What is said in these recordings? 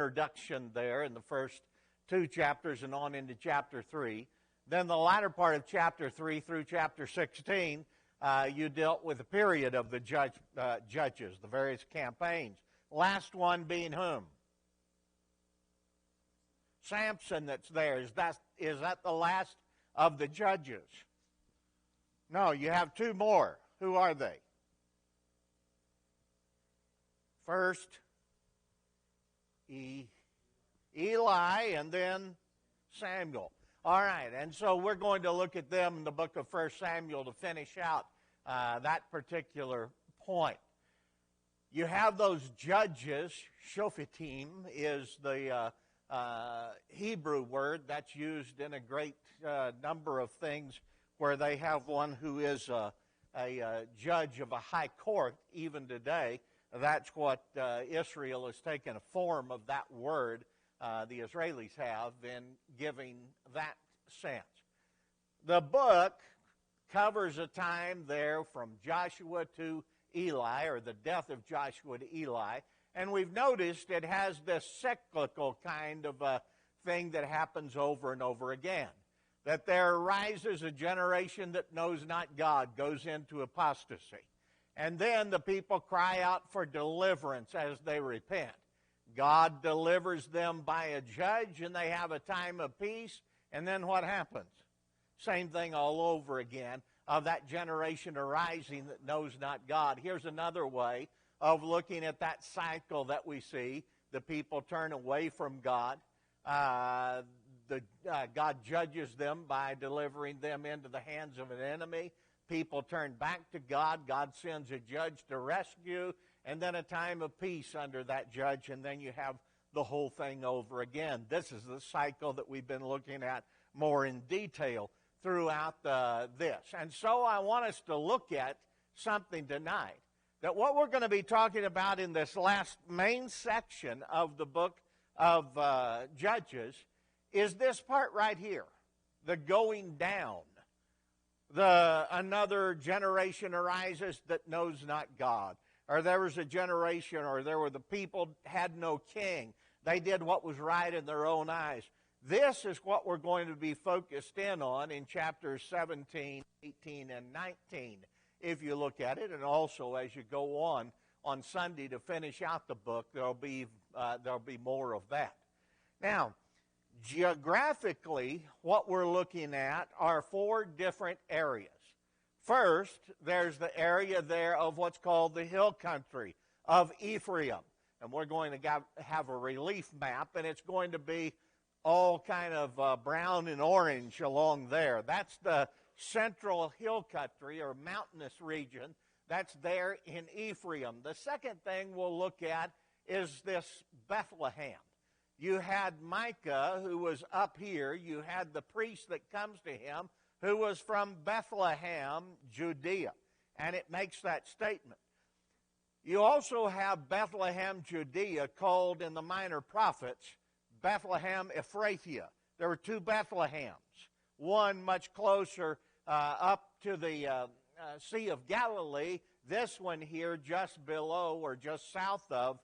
introduction there in the first two chapters and on into chapter 3. Then the latter part of chapter 3 through chapter 16, you dealt with the period of the judges, the various campaigns. Last one being whom? Samson that's there. Is that the last of the judges? No, you have two more. Who are they? First, Eli, and then Samuel. All right, and so we're going to look at them in the book of 1 Samuel to finish out that particular point. You have those judges. Shophatim is the Hebrew word that's used in a great number of things where they have one who is a judge of a high court even today. That's what Israel has taken a form of that word the Israelis have in giving that sense. The book covers a time there from Joshua to Eli, or the death of Joshua to Eli, and we've noticed it has this cyclical kind of a thing that happens over and over again. That there arises a generation that knows not God, goes into apostasy. And then the people cry out for deliverance as they repent. God delivers them by a judge, and they have a time of peace. And then what happens? Same thing all over again of that generation arising that knows not God. Here's another way of looking at that cycle that we see. The people turn away from God. God judges them by delivering them into the hands of an enemy. People turn back to God. God sends a judge to rescue, and then a time of peace under that judge, and then you have the whole thing over again. This is the cycle that we've been looking at more in detail throughout this. And so I want us to look at something tonight, that what we're going to be talking about in this last main section of the book of Judges is this part right here, the going down. Another generation arises that knows not God. Or there was a generation, or there were the people had no king. They did what was right in their own eyes. This is what we're going to be focused in on in chapters 17, 18, and 19, if you look at it. And also as you go on Sunday to finish out the book, there'll be more of that. Now, geographically, what we're looking at are four different areas. First, there's the area there of what's called the hill country of Ephraim. And we're going to have a relief map, and it's going to be all kind of brown and orange along there. That's the central hill country or mountainous region that's there in Ephraim. The second thing we'll look at is this Bethlehem. You had Micah, who was up here. You had the priest that comes to him, who was from Bethlehem, Judea. And it makes that statement. You also have Bethlehem, Judea, called in the minor prophets, Bethlehem, Ephrathia. There were two Bethlehems. One much closer up to the Sea of Galilee. This one here just below or just south of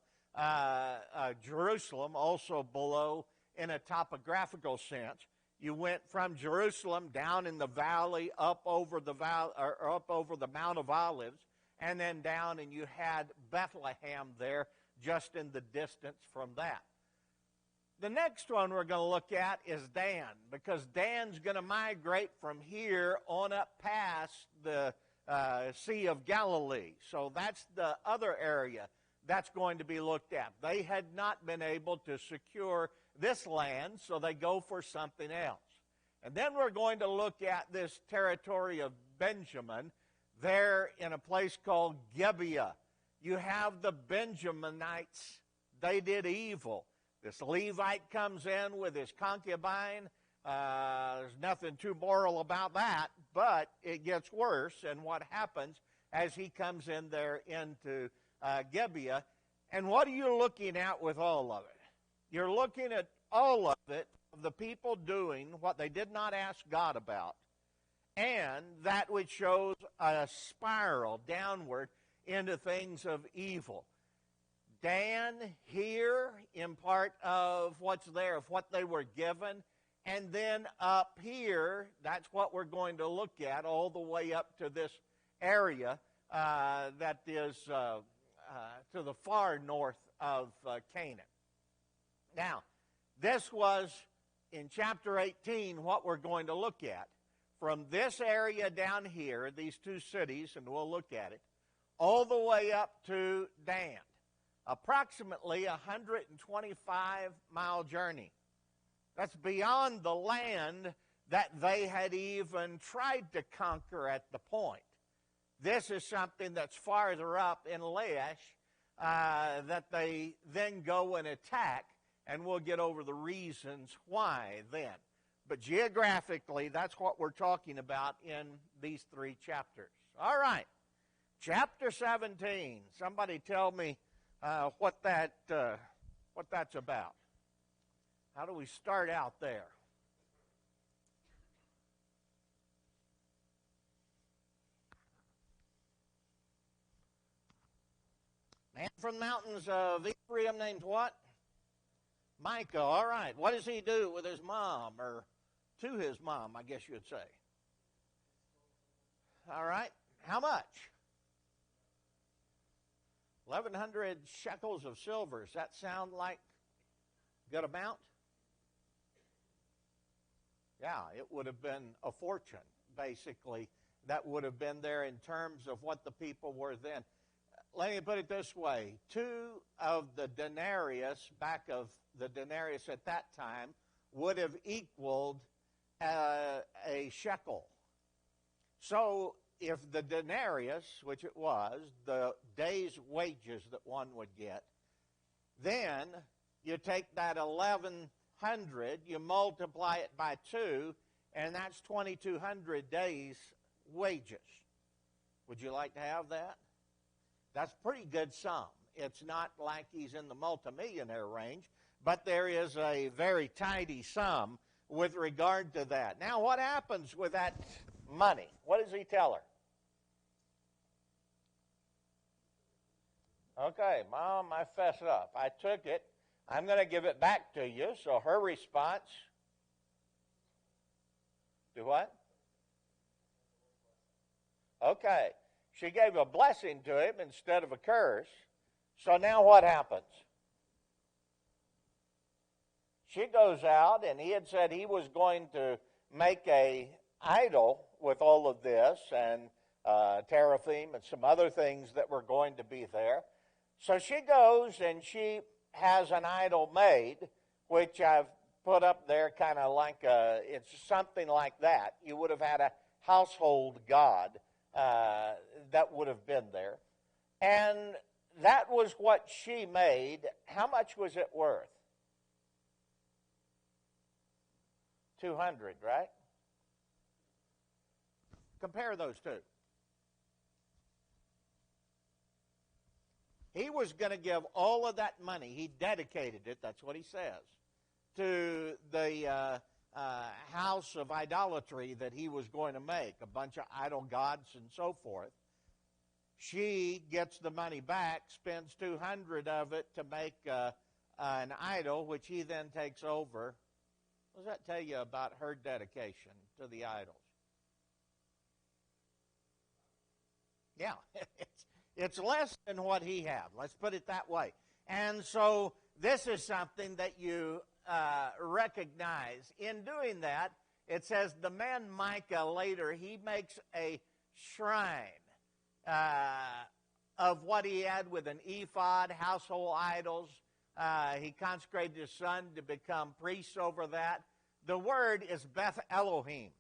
Jerusalem, also below in a topographical sense. You went from Jerusalem down in the valley, up over the Mount of Olives, and then down, and you had Bethlehem there just in the distance from that. The next one we're going to look at is Dan, because Dan's going to migrate from here on up past the Sea of Galilee. So that's the other area that's going to be looked at. They had not been able to secure this land, so they go for something else. And then we're going to look at this territory of Benjamin there in a place called Gibeah. You have the Benjaminites. They did evil. This Levite comes in with his concubine. There's nothing too moral about that, but it gets worse. And what happens as he comes in there into Gibeah, and what are you looking at with all of it? You're looking at all of it, the people doing what they did not ask God about, and that which shows a spiral downward into things of evil. Dan here in part of what's there, of what they were given. And then up here, that's what we're going to look at all the way up to this area that is to the far north of Canaan. Now, this was in chapter 18 what we're going to look at. From this area down here, these two cities, and we'll look at it, all the way up to Dan. Approximately a 125-mile journey. That's beyond the land that they had even tried to conquer at the point. This is something that's farther up in Laish that they then go and attack, and we'll get over the reasons why then. But geographically, that's what we're talking about in these three chapters. All right, chapter 17. Somebody tell me what that's about. How do we start out there? Man from the mountains of Ephraim named what? Micah. All right. What does he do with his mom, or to his mom, I guess you would say? All right. How much? 1,100 shekels of silver. Does that sound like a good amount? Yeah, it would have been a fortune, basically, that would have been there in terms of what the people were then. Let me put it this way. 2 of the denarius, back of the denarius at that time, would have equaled a shekel. So if the denarius, which it was, the day's wages that one would get, then you take that 1,100, you multiply it by 2, and that's 2,200 days' wages. Would you like to have that? That's a pretty good sum. It's not like he's in the multimillionaire range, but there is a very tidy sum with regard to that. Now, what happens with that money? What does he tell her? Okay, Mom, I fessed up. I took it. I'm going to give it back to you. So her response, do what? Okay. She gave a blessing to him instead of a curse. So now what happens? She goes out, and he had said he was going to make a idol with all of this, and teraphim and some other things that were going to be there. So she goes and she has an idol made, which I've put up there kind of like it's something like that. You would have had a household god that would have been there. And that was what she made. How much was it worth? 200, right? Compare those two. He was going to give all of that money. He dedicated it, that's what he says, to the house of idolatry that he was going to make, a bunch of idol gods and so forth. She gets the money back, spends 200 of it to make an idol, which he then takes over. What does that tell you about her dedication to the idols? Yeah, it's less than what he had. Let's put it that way. And so this is something that you recognize. In doing that, it says the man Micah later, he makes a shrine of what he had with an ephod, household idols. He consecrated his son to become priests over that. The word is Beth Elohim.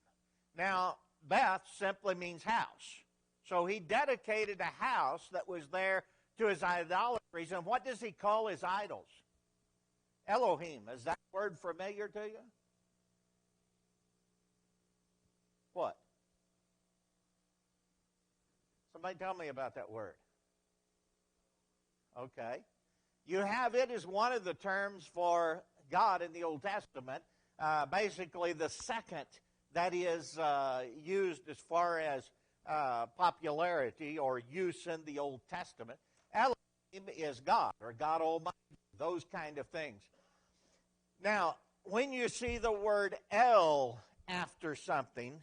Now, Beth simply means house. So he dedicated a house that was there to his idolatries. And what does he call his idols? Elohim. Is that word familiar to you? What? Somebody tell me about that word. Okay. You have it as one of the terms for God in the Old Testament. Basically the second that is used as far as popularity or use in the Old Testament. Elohim is God or God Almighty, those kind of things. Now, when you see the word El after something,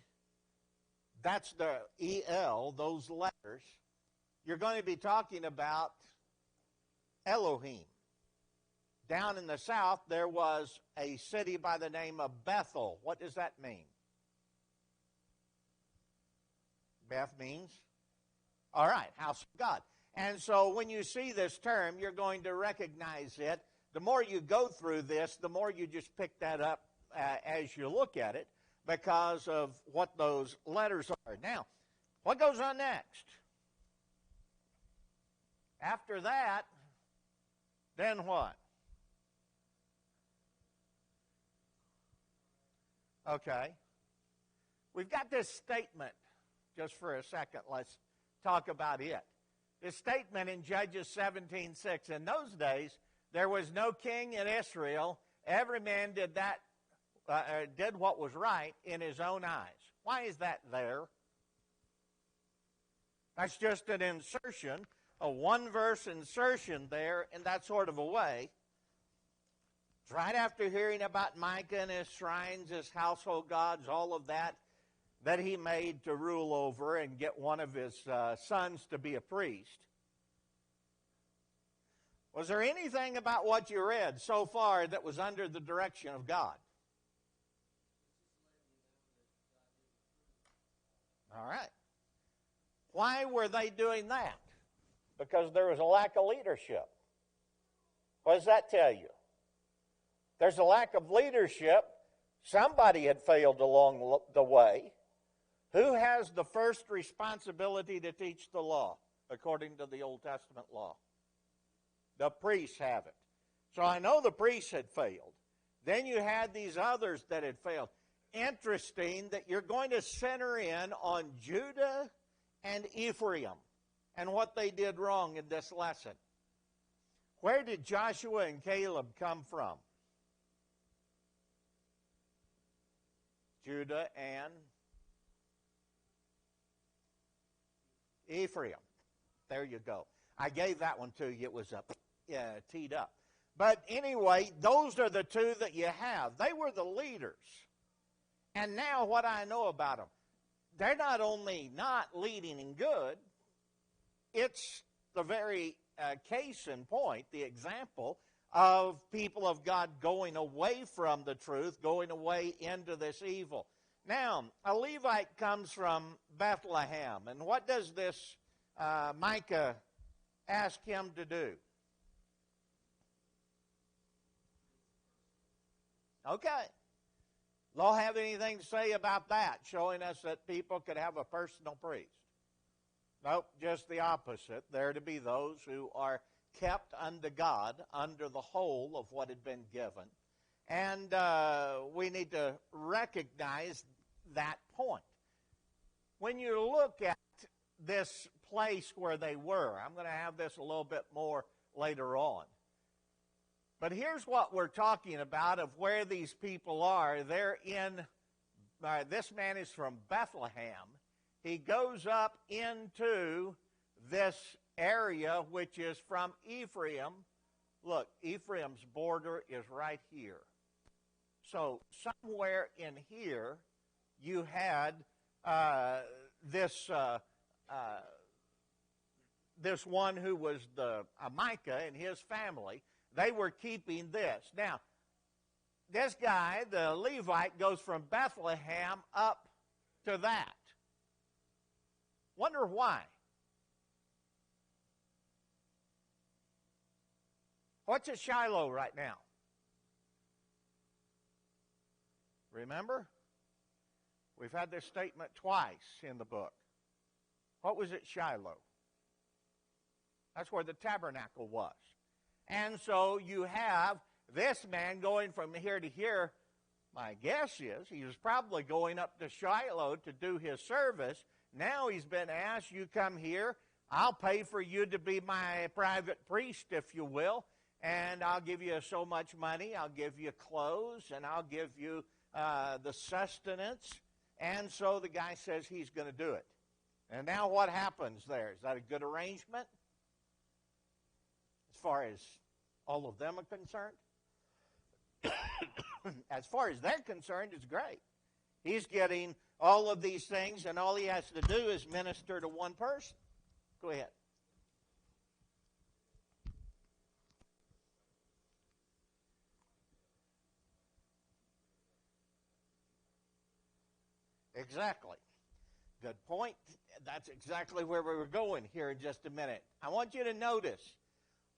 that's the E-L, those letters, you're going to be talking about Elohim. Down in the south, there was a city by the name of Bethel. What does that mean? Beth means, all right, house of God. And so when you see this term, you're going to recognize it. The more you go through this, the more you just pick that up as you look at it because of what those letters are. Now, what goes on next? After that, then what? Okay. We've got this statement just for a second. Let's talk about it. This statement in Judges 17:6. In those days, there was no king in Israel. Every man did what was right in his own eyes. Why is that there? That's just an insertion, a one-verse insertion there in that sort of a way. It's right after hearing about Micah and his shrines, his household gods, all of that he made to rule over and get one of his sons to be a priest. Was there anything about what you read so far that was under the direction of God? All right. Why were they doing that? Because there was a lack of leadership. What does that tell you? There's a lack of leadership. Somebody had failed along the way. Who has the first responsibility to teach the law, according to the Old Testament law? The priests have it. So I know the priests had failed. Then you had these others that had failed. Interesting that you're going to center in on Judah and Ephraim and what they did wrong in this lesson. Where did Joshua and Caleb come from? Judah and Ephraim. There you go. I gave that one to you. It was teed up. But anyway, those are the two that you have. They were the leaders. And now what I know about them, they're not only not leading in good, it's the very case in point, the example of people of God going away from the truth, going away into this evil. Now, a Levite comes from Bethlehem, and what does this Micah ask him to do? Okay. Law have anything to say about that, showing us that people could have a personal priest? Nope, just the opposite. There to be those who are kept unto God, under the whole of what had been given. And we need to recognize that point. When you look at this place where they were, I'm going to have this a little bit more later on. But here's what we're talking about of where these people are. They're in, this man is from Bethlehem. He goes up into this area which is from Ephraim. Look, Ephraim's border is right here. So somewhere in here you had this one who was Micah and his family. They were keeping this. Now, this guy, the Levite, goes from Bethlehem up to that. Wonder why. What's at Shiloh right now? Remember? We've had this statement twice in the book. What was at Shiloh? That's where the tabernacle was. And so you have this man going from here to here. My guess is he was probably going up to Shiloh to do his service. Now he's been asked, you come here, I'll pay for you to be my private priest, if you will, and I'll give you so much money, I'll give you clothes, and I'll give you the sustenance. And so the guy says he's going to do it. And now what happens there? Is that a good arrangement? far as all of them are concerned. As far as they're concerned, it's great. He's getting all of these things, and all he has to do is minister to one person. Go ahead. Exactly. Good point. That's exactly where we were going here in just a minute. I want you to notice,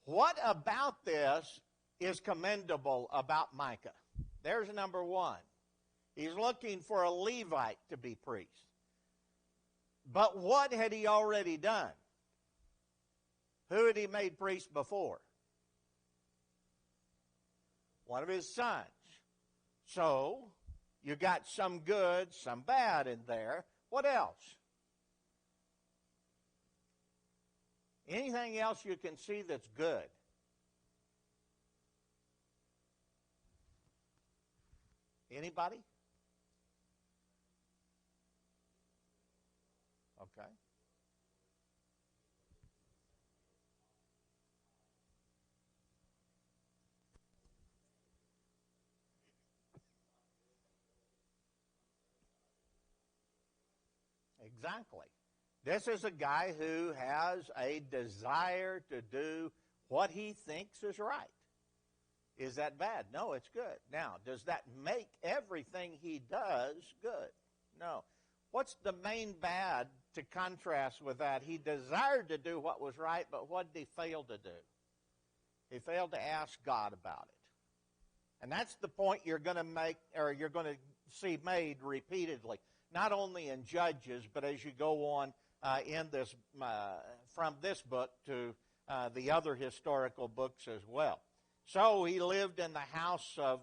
what about this is commendable about Micah? There's number one. He's looking for a Levite to be priest. But what had he already done? Who had he made priest before? One of his sons. So, you got some good, some bad in there. What else? Anything else you can see that's good? Anybody? Okay. Exactly. This is a guy who has a desire to do what he thinks is right. Is that bad? No, it's good. Now, does that make everything he does good? No. What's the main bad to contrast with that? He desired to do what was right, but what did he fail to do? He failed to ask God about it. And that's the point you're going to make, or you're going to see made repeatedly, not only in Judges, but as you go on in this from this book to the other historical books as well. So he lived in the house of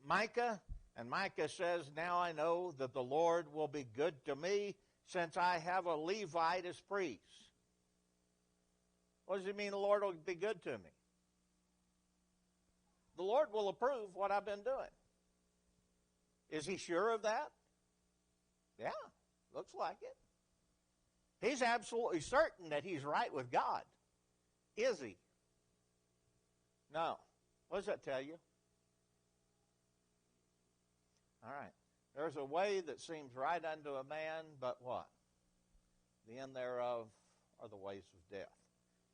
Micah, and Micah says, "Now I know that the Lord will be good to me, since I have a Levite as priest." What does it mean the Lord will be good to me? The Lord will approve what I've been doing. Is he sure of that? Yeah, looks like it. He's absolutely certain that he's right with God. Is he? No. What does that tell you? All right. There's a way that seems right unto a man, but what? The end thereof are the ways of death.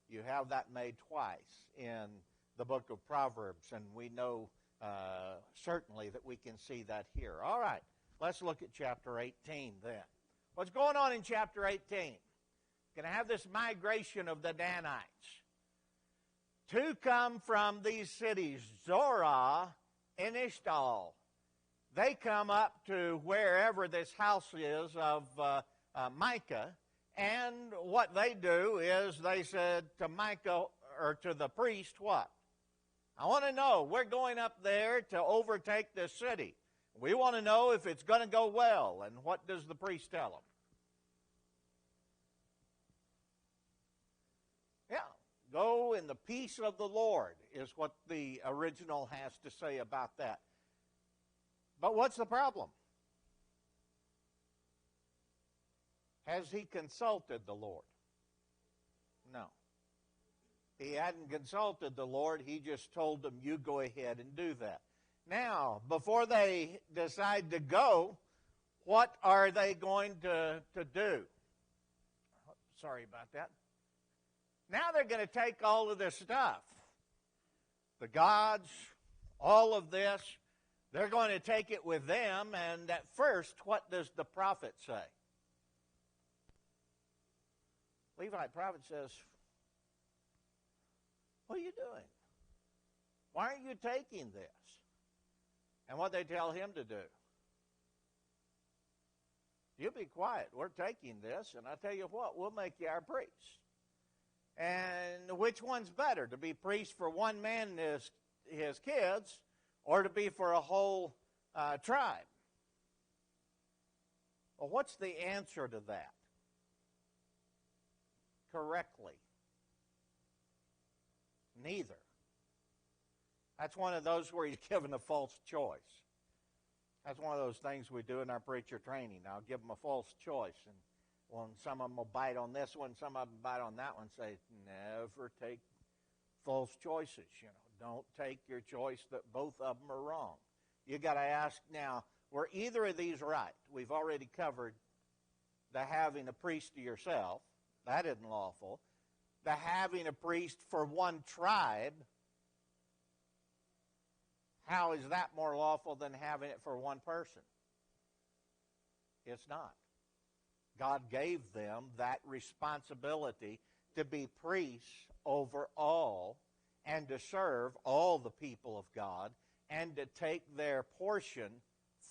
You have that made twice in the book of Proverbs, and we know certainly that we can see that here. All right. Let's look at chapter 18 then. What's going on in chapter 18? Going to have this migration of the Danites. Two come from these cities, Zorah and Eshtaol. They come up to wherever this house is of Micah, and what they do is they said to Micah, or to the priest, what? I want to know, we're going up there to overtake this city. We want to know if it's going to go well. And what does the priest tell them? Yeah, go in the peace of the Lord is what the original has to say about that. But what's the problem? Has he consulted the Lord? No. He hadn't consulted the Lord. He just told them, you go ahead and do that. Now, before they decide to go, what are they going to do? Sorry about that. Now they're going to take all of this stuff. The gods, all of this, they're going to take it with them. And at first, what does the prophet say? Levite prophet says, what are you doing? Why aren't you taking this? And what they tell him to do? You be quiet. We're taking this, and I tell you what, we'll make you our priest. And which one's better, to be priest for one man and his kids, or to be for a whole tribe? Well, what's the answer to that? Correctly. Neither. That's one of those where he's given a false choice. That's one of those things we do in our preacher training. I'll give them a false choice. And some of them will bite on this one, some of them bite on that one, say, never take false choices. Don't take your choice that both of them are wrong. You got to ask now, were either of these right? We've already covered the having a priest to yourself. That isn't lawful. The having a priest for one tribe. How is that more lawful than having it for one person? It's not. God gave them that responsibility to be priests over all and to serve all the people of God and to take their portion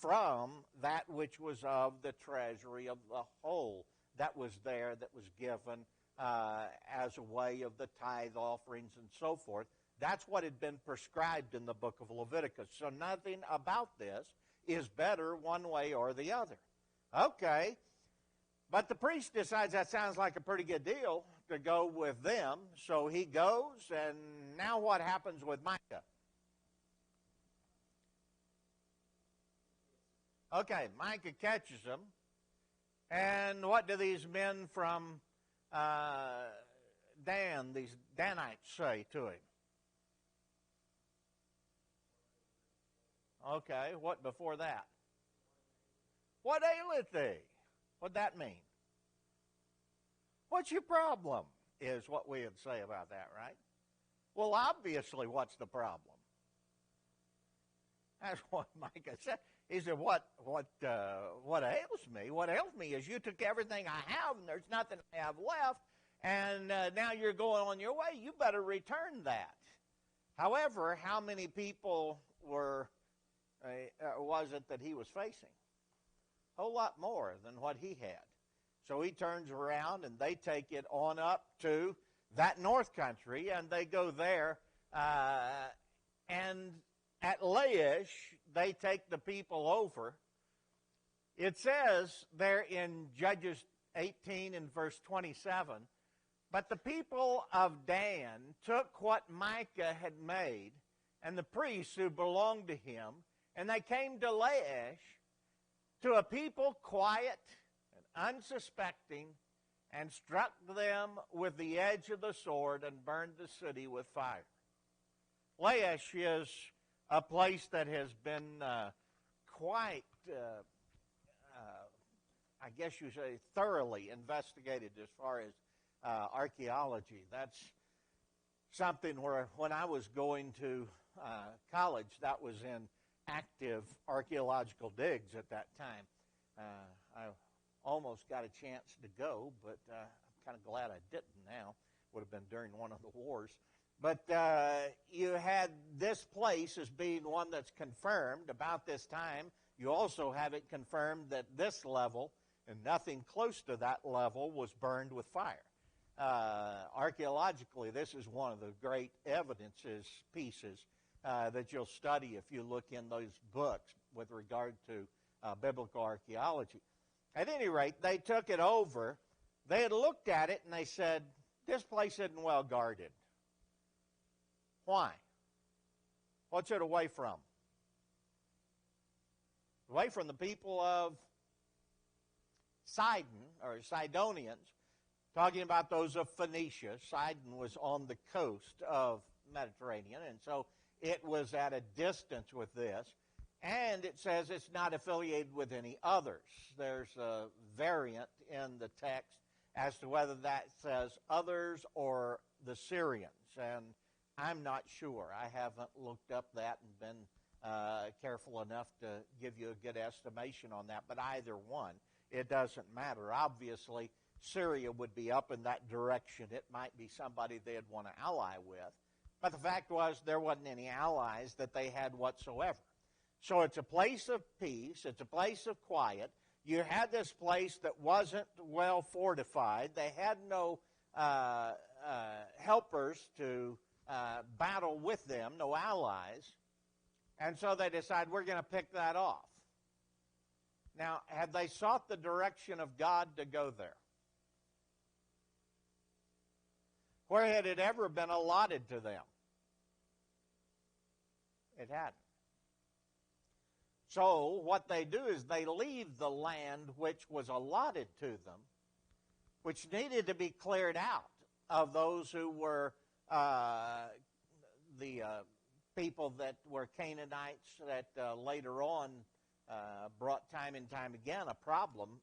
from that which was of the treasury of the whole that was there, that was given as a way of the tithe offerings and so forth. That's what had been prescribed in the book of Leviticus. So nothing about this is better one way or the other. Okay, but the priest decides that sounds like a pretty good deal to go with them. So he goes, and now what happens with Micah? Okay, Micah catches him. And what do these men from Dan, these Danites, say to him? Okay, what before that? What aileth thee? What'd that mean? What's your problem, is what we would say about that, right? Well, obviously, what's the problem? That's what Micah said. He said, what ails me? What ails me is you took everything I have, and there's nothing I have left, and now you're going on your way. You better return that. However, how many people was it that he was facing? A whole lot more than what he had. So he turns around, and they take it on up to that north country, and they go there, and at Laish, they take the people over. It says there in Judges 18 and verse 27, but the people of Dan took what Micah had made, and the priests who belonged to him, and they came to Laish, to a people quiet and unsuspecting, and struck them with the edge of the sword and burned the city with fire. Laish is a place that has been quite, I guess you say, thoroughly investigated as far as archaeology. That's something where when I was going to college, that was in active archaeological digs at that time. I almost got a chance to go, but I'm kind of glad I didn't now. Would have been during one of the wars. But you had this place as being one that's confirmed. About this time, you also have it confirmed that this level, and nothing close to that level, was burned with fire. Archaeologically, this is one of the great pieces that you'll study if you look in those books with regard to biblical archaeology. At any rate, they took it over. They had looked at it, and they said, this place isn't well guarded. Why? What's it away from? Away from the people of Sidon, or Sidonians, talking about those of Phoenicia. Sidon was on the coast of Mediterranean, and so it was at a distance with this. And it says it's not affiliated with any others. There's a variant in the text as to whether that says others or the Syrians. And I'm not sure. I haven't looked up that and been careful enough to give you a good estimation on that. But either one, it doesn't matter. Obviously, Syria would be up in that direction. It might be somebody they'd want to ally with. But the fact was there wasn't any allies that they had whatsoever. So it's a place of peace. It's a place of quiet. You had this place that wasn't well fortified. They had no helpers to battle with them, no allies. And so they decide, we're going to pick that off. Now, had they sought the direction of God to go there? Where had it ever been allotted to them? It hadn't. So what they do is they leave the land which was allotted to them, which needed to be cleared out of those who were people that were Canaanites that later on brought time and time again a problem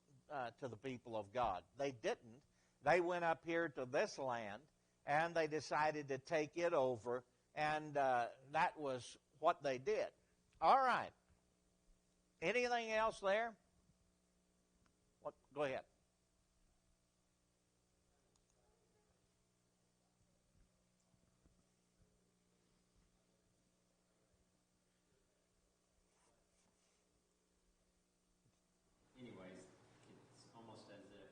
to the people of God. They didn't. They went up here to this land, and they decided to take it over, and that was what they did. All right. Anything else there? Go ahead. Anyways, it's almost as if,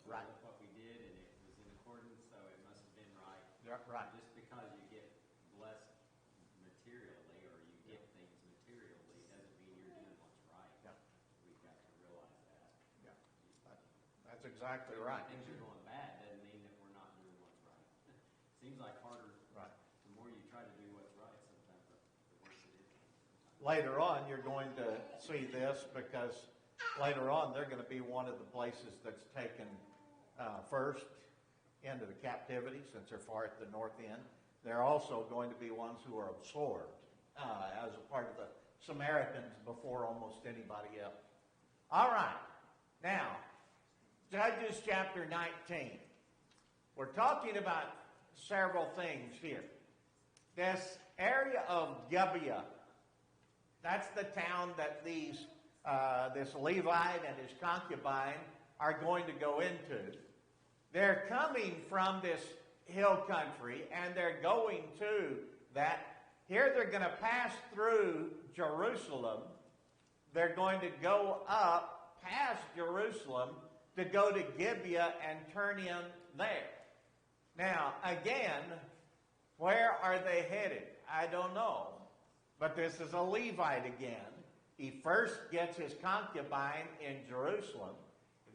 Right. look what we did and it was in accordance, so it must have been right. Yeah, right. Just because you get blessed materially or you get things materially doesn't mean you're doing what's right. Yeah. We've got to realize that. Yeah. That's exactly right. Things are going bad doesn't mean that we're not doing what's right. Seems like harder. Right. The more you try to do what's right, sometimes the worse it is. Later on, you're going to see this because later on, they're going to be one of the places that's taken first into the captivity, since they're far at the north end. They're also going to be ones who are absorbed as a part of the Samaritans before almost anybody else. All right. Now, Judges chapter 19. We're talking about several things here. This area of Gibeah, that's the town that this Levite and his concubine are going to go into. They're coming from this hill country, and they're going to that. Here they're going to pass through Jerusalem. They're going to go up past Jerusalem to go to Gibeah and turn in there. Now, again, where are they headed? I don't know. But this is a Levite again. He first gets his concubine in Jerusalem.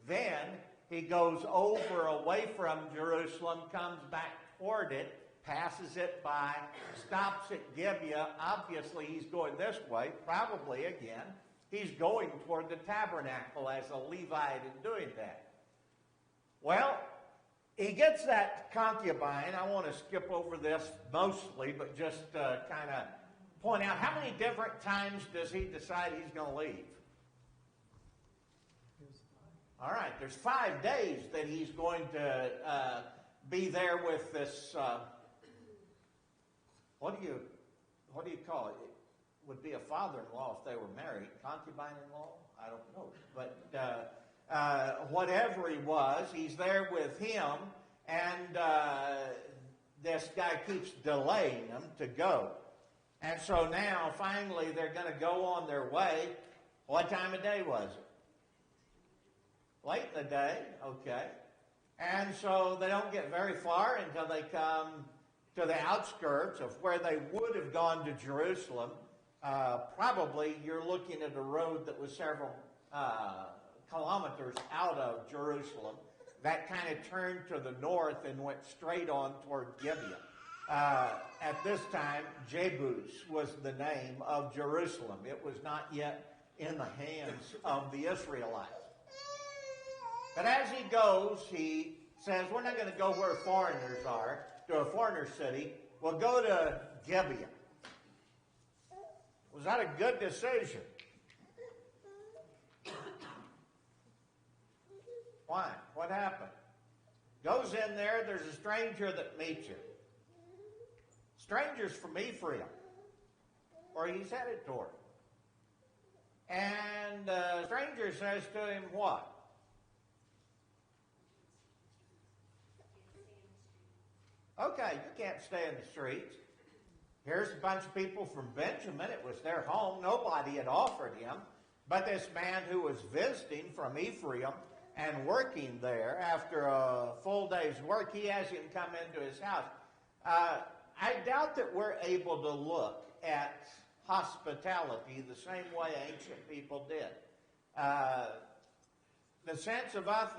Then he goes over away from Jerusalem, comes back toward it, passes it by, stops at Gibeah. Obviously, he's going this way. Probably, again, he's going toward the tabernacle as a Levite in doing that. Well, he gets that concubine. I want to skip over this mostly, but just kind of point out, how many different times does he decide he's going to leave? All right, there's 5 days that he's going to be there with this, what do you call it? It would be a father-in-law if they were married. Concubine-in-law? I don't know. But whatever he was, he's there with him, and this guy keeps delaying him to go. And so now, finally, they're going to go on their way. What time of day was it? Late in the day, okay. And so they don't get very far until they come to the outskirts of where they would have gone to Jerusalem. Probably you're looking at a road that was several kilometers out of Jerusalem that kind of turned to the north and went straight on toward Gibeah. At this time, Jebus was the name of Jerusalem. It was not yet in the hands of the Israelites. But as he goes, he says, we're not going to go where foreigners are, to a foreigner city. We'll go to Gibeah. Was that a good decision? Why? What happened? Goes in there, there's a stranger that meets you. Stranger's from Ephraim, or he's headed toward. And the stranger says to him, what? Okay, you can't stay in the streets. Here's a bunch of people from Benjamin. It was their home. Nobody had offered him. But this man who was visiting from Ephraim and working there after a full day's work, he has him come into his house. I doubt that we're able to look at hospitality the same way ancient people did. The sense of us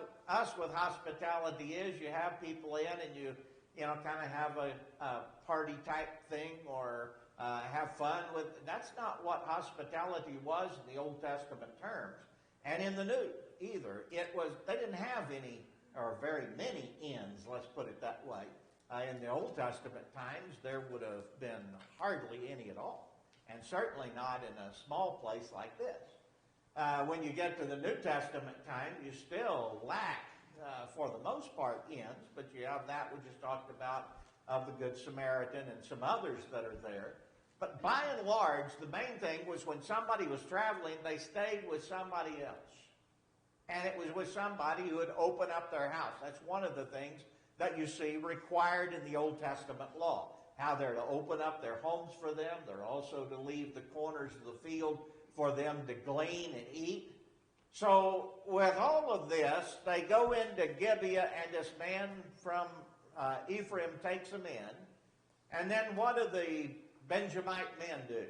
with hospitality is you have people in and you kind of have a party type thing or have fun with. That's not what hospitality was in the Old Testament terms, and in the New either. It was they didn't have any or very many inns. Let's put it that way. In the Old Testament times, there would have been hardly any at all, and certainly not in a small place like this. When you get to the New Testament time, you still lack, for the most part, inns, but you have that we just talked about of the Good Samaritan and some others that are there. But by and large, the main thing was when somebody was traveling, they stayed with somebody else. And it was with somebody who would open up their house. That's one of the things that you see required in the Old Testament law. How they're to open up their homes for them. They're also to leave the corners of the field for them to glean and eat. So with all of this, they go into Gibeah, and this man from Ephraim takes them in. And then what do the Benjamite men do?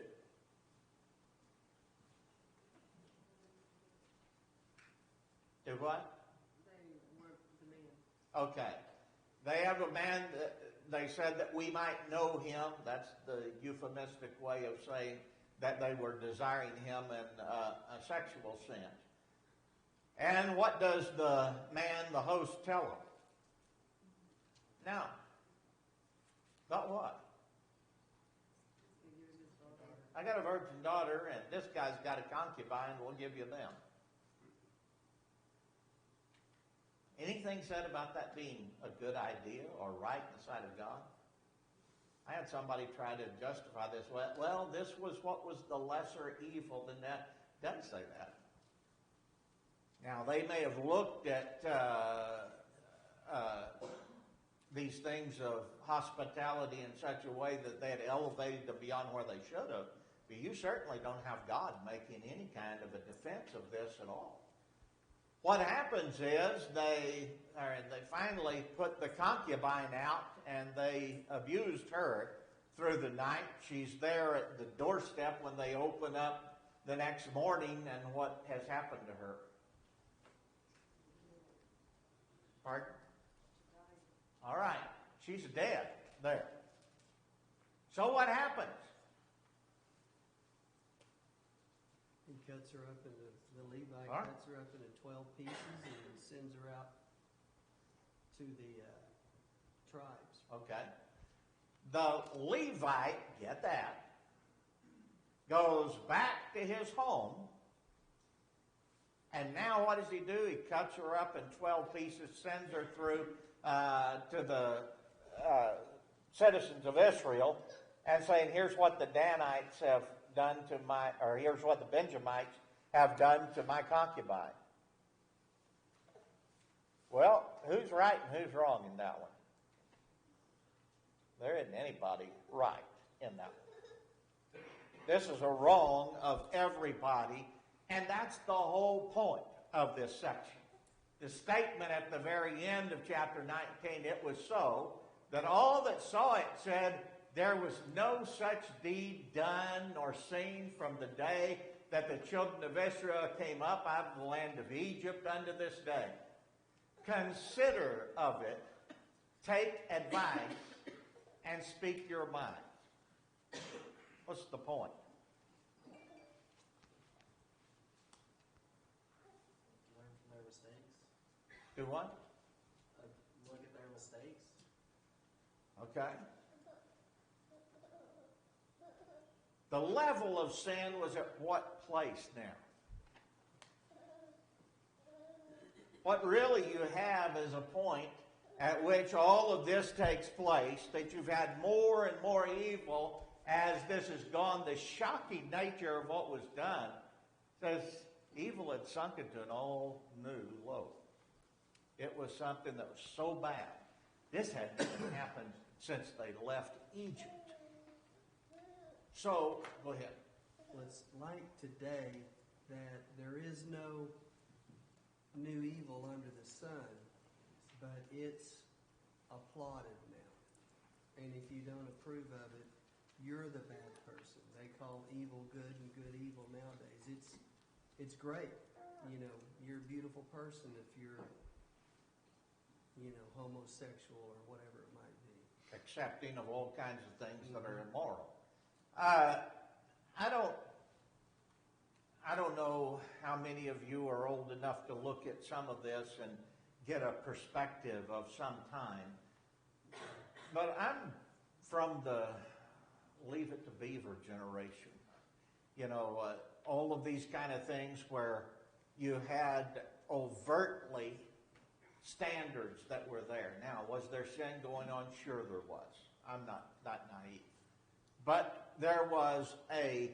Do what? They work the man. Okay. They have a man that they said that we might know him. That's the euphemistic way of saying that they were desiring him in a sexual sense. And what does the man, the host, tell them? Now, about what? I got a virgin daughter, and this guy's got a concubine. We'll give you them. Anything said about that being a good idea or right in the sight of God? I had somebody try to justify this. Well, this was what was the lesser evil than that. Doesn't say that. Now, they may have looked at these things of hospitality in such a way that they had elevated them beyond where they should have. But you certainly don't have God making any kind of a defense of this at all. What happens is they finally put the concubine out, and they abused her through the night. She's there at the doorstep when they open up the next morning, and what has happened to her? Pardon? All right. She's dead there. So what happens? He cuts her up into, the Levite All right. cuts her up into 12 pieces and sends her out to the tribes. Okay. The Levite, get that, goes back to his home, and now what does he do? He cuts her up in 12 pieces, sends her through to the citizens of Israel, and saying, here's what the Danites have done to my, or here's what the Benjamites have done to my concubine. Well, who's right and who's wrong in that one? There isn't anybody right in that one. This is a wrong of everybody, and that's the whole point of this section. The statement at the very end of chapter 19, it was so, that all that saw it said, there was no such deed done nor seen from the day that the children of Israel came up out of the land of Egypt unto this day. Consider of it, take advice, and speak your mind. What's the point? Learn from their mistakes. Do what? Look at their mistakes. Okay. The level of sin was at what place now? What really you have is a point at which all of this takes place, that you've had more and more evil as this has gone. The shocking nature of what was done says evil had sunk into an all new low. It was something that was so bad. This hadn't even happened since they left Egypt. So, go ahead. Well, it's like today that there is no new evil under the sun, but it's applauded now. And if you don't approve of it, you're the bad person. They call evil good and good evil nowadays. It's great. You know, you're a beautiful person if you're, you know, homosexual or whatever it might be. Accepting of all kinds of things that are immoral. I don't know how many of you are old enough to look at some of this and get a perspective of some time. But I'm from the Leave It to Beaver generation. All of these kind of things where you had overtly standards that were there. Now, was there sin going on? Sure there was. I'm not that naive. But there was a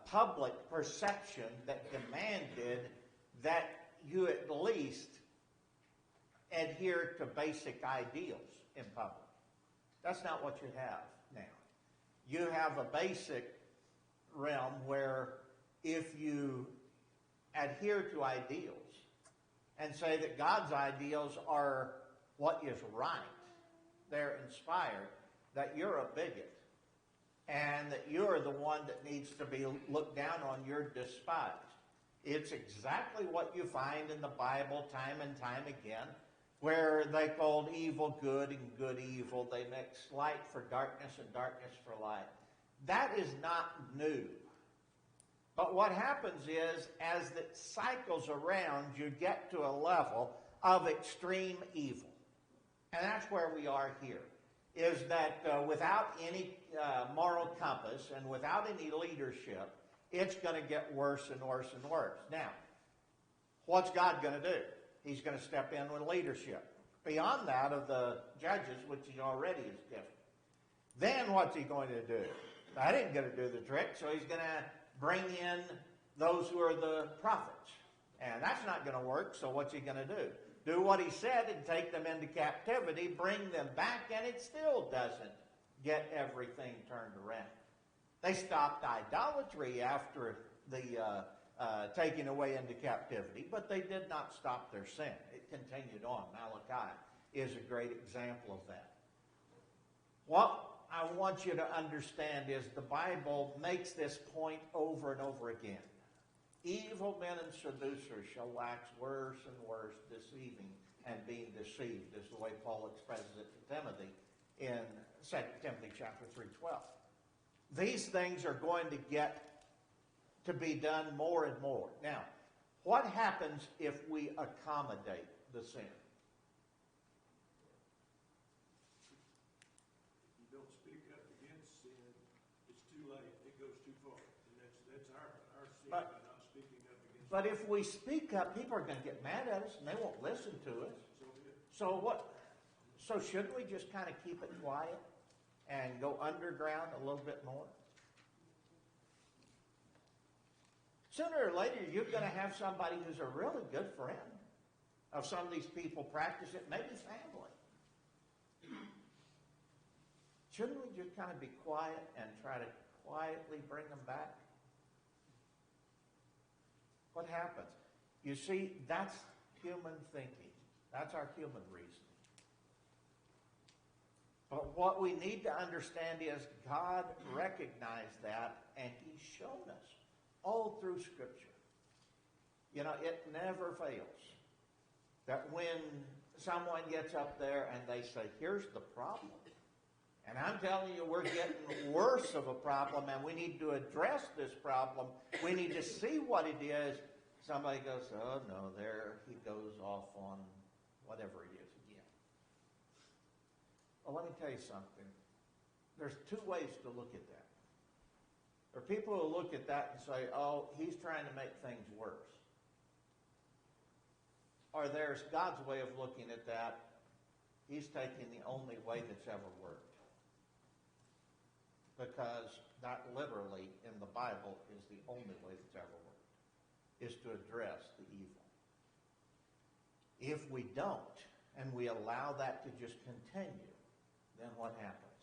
public perception that demanded that you at least adhere to basic ideals in public. That's not what you have now. You have a basic realm where if you adhere to ideals and say that God's ideals are what is right, they're inspired, that you're a bigot and that you're the one that needs to be looked down on, you're despised. It's exactly what you find in the Bible time and time again, where they called evil good and good evil. They mixed light for darkness and darkness for light. That is not new. But what happens is, as it cycles around, you get to a level of extreme evil. And that's where we are here, is that without any moral compass and without any leadership, it's going to get worse and worse and worse. Now, what's God going to do? He's going to step in with leadership. Beyond that of the judges, which he already has given. Then what's he going to do? That ain't going to do the trick, so he's going to bring in those who are the prophets. And that's not going to work, so what's he going to do? Do what he said and take them into captivity, bring them back, and it still doesn't get everything turned around. They stopped idolatry after the taking away into captivity, but they did not stop their sin. It continued on. Malachi is a great example of that. What I want you to understand is the Bible makes this point over and over again. Evil men and seducers shall wax worse and worse, deceiving and being deceived, is the way Paul expresses it to Timothy in 2 Timothy chapter 3:12. These things are going to get to be done more and more. Now, what happens if we accommodate the sin? If you don't speak up against sin, it's too late. It goes too far. And that's our sin by not speaking up against But if we speak up, people are going to get mad at us and they won't listen to us. So shouldn't we just kind of keep it quiet and go underground a little bit more? Sooner or later, you're going to have somebody who's a really good friend of some of these people practice it, maybe family. Shouldn't we just kind of be quiet and try to quietly bring them back? What happens? You see, that's human thinking. That's our human reasoning. But what we need to understand is God recognized that, and He's shown us all through Scripture. It never fails that when someone gets up there and they say, here's the problem, and I'm telling you we're getting worse of a problem and we need to address this problem, we need to see what it is, somebody goes, oh no, there he goes off on whatever it is again. Well, let me tell you something. There's two ways to look at that. There are people who look at that and say, oh, he's trying to make things worse. Or there's God's way of looking at that. He's taking the only way that's ever worked. Because that literally in the Bible is the only way that's ever worked, is to address the evil. If we don't, and we allow that to just continue, then what happens?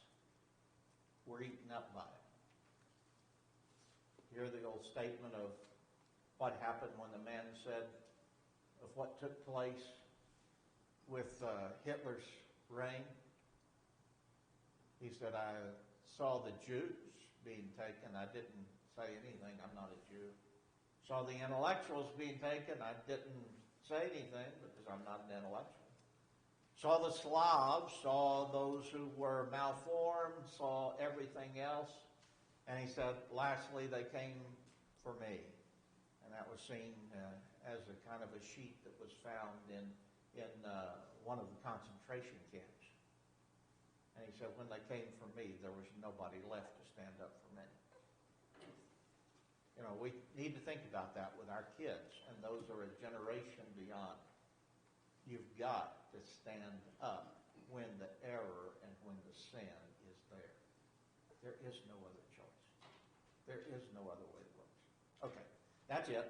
We're eaten up by it. Hear the old statement of what happened when the man said of what took place with Hitler's reign. He said, I saw the Jews being taken. I didn't say anything. I'm not a Jew. Saw the intellectuals being taken. I didn't say anything because I'm not an intellectual. Saw the Slavs, saw those who were malformed, saw everything else. And he said, lastly, they came for me. And that was seen as a kind of a sheet that was found in one of the concentration camps. And he said, when they came for me, there was nobody left to stand up for me. You know, we need to think about that with our kids, and those are a generation beyond. You've got to stand up when the error and when the sin is there. There is no other choice. There is no other way to look. Okay, that's it.